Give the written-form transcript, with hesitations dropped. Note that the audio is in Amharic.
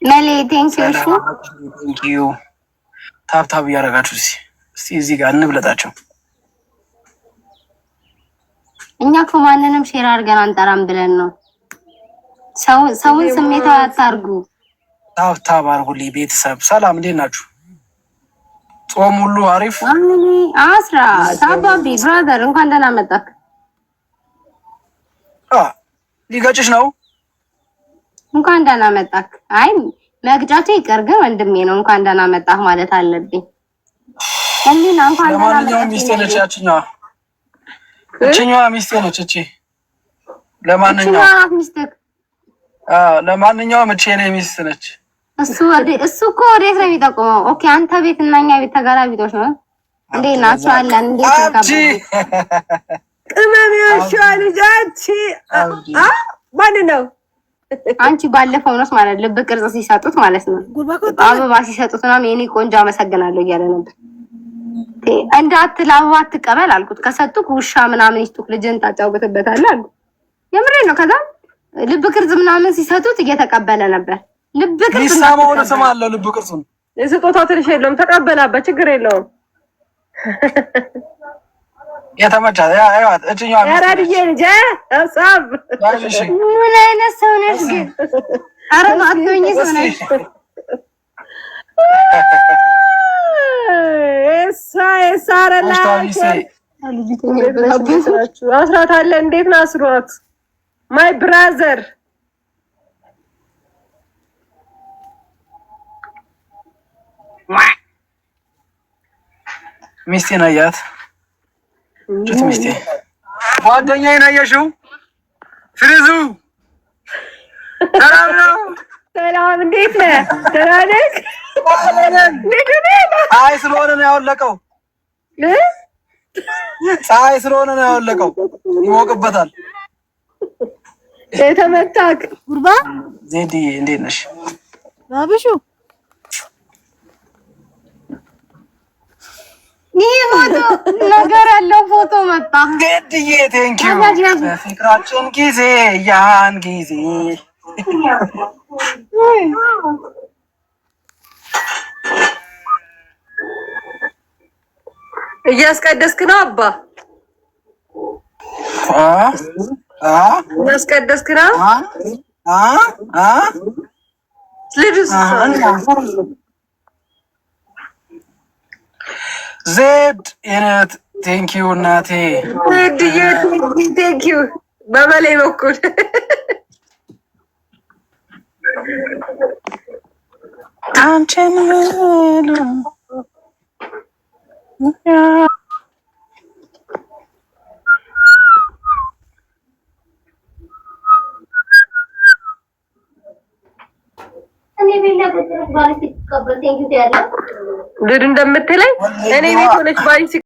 መሌ ቴንኪዩ። እሺ ቴንኪዩ። ታብታብ እያደረጋችሁ እስቲ እዚህ ጋር እንብለጣቸው። እኛ እኮ ማንንም ሼር አድርገን አንጠራም ብለን ነው። ሰውን ስሜታዊ አታርጉ። ታብታብ አድርጉልኝ ቤተሰብ። ሰላም እንዴት ናችሁ? ጾም ሁሉ አሪፍ? አስራ ታባቢ ብራዘር እንኳን ደህና መጣክ። ሊገጭሽ ነው? እንኳን ደህና መጣክ። አይ መግጫቱ ይቀር ግን ወንድሜ ነው። እንኳን ደህና መጣህ ማለት አለብኝ። እንዴና እንኳን ደህና መጣህ። ለማንኛውም ሚስቴ ነች ያችኛዋ። እችኛዋ ሚስቴ ነች እቺ። ለማንኛውም ሚስቴክ ለማንኛውም እቺ የኔ ሚስት ነች። እሱ እኮ ወዴት ነው የሚጠቁመው? ኦኬ አንተ ቤት እና እኛ ቤት ተጋራቢቶች ነው እንዴ? ናቸው አለን እንዴ? ቅመሚያሻ ልጃቺ ማን ነው? አንቺ ባለፈው ነው ማለት ልብ ቅርጽ ሲሰጡት ማለት ነው አበባ ሲሰጡት ነው የኔ ቆንጆ አመሰግናለሁ እያለ ነበር። እንዳትል አበባ አትቀበል አልኩት። ከሰጡክ ውሻ ምናምን ይስጡክ ልጅን ታጫውትበታለህ አልኩት። የምሬን ነው። ከዛ ልብ ቅርጽ ምናምን ሲሰጡት እየተቀበለ ነበር። ልብ ቅርጽ ይሳማው ነው ሰማለው። ልብ ቅርጹን የስጦታው ትንሽ የለውም ተቀበላበት፣ ችግር የለውም። የተመቻ ያያት እቺኛው አራድዬ እንጂ አሳብ ምን አይነት ሰው ነሽ ግን? አረ ማጥቶኝ ሰው ነሽ። ሳረላ አስራት አለ። እንዴት ነው አስራት? ማይ ብራዘር ሚስቴን አያት። ጭት ሚስቴ ጓደኛዬን አየሽው? ፍሪዙ ሰላም፣ እንዴት ነህ? ደህና ነህ? ፀሐይ ስለሆነ ነው ያወለቀው። ፀሐይ ስለሆነ ነው ያወለቀው። ይሞቅበታል። የተመታክ ጉርባ ዜድዬ እንዴት ነሽ? ባብሹ ይሄ ፎቶ ነገር ያለው ፎቶ መጣ። ዜድዬ ቴንኪው። ፍቅራችን ጊዜ ያን ጊዜ እያስቀደስክ ነው አባ? እያስቀደስክ ነው? ልጅስ ዜድ የነት ቴንኪዩ እናቴ። ዜድዬ ቴንኪዩ በበላይ በኩል አንቺን ምሉ ልድ እንደምትለኝ እኔ ቤት ሆነች ባይ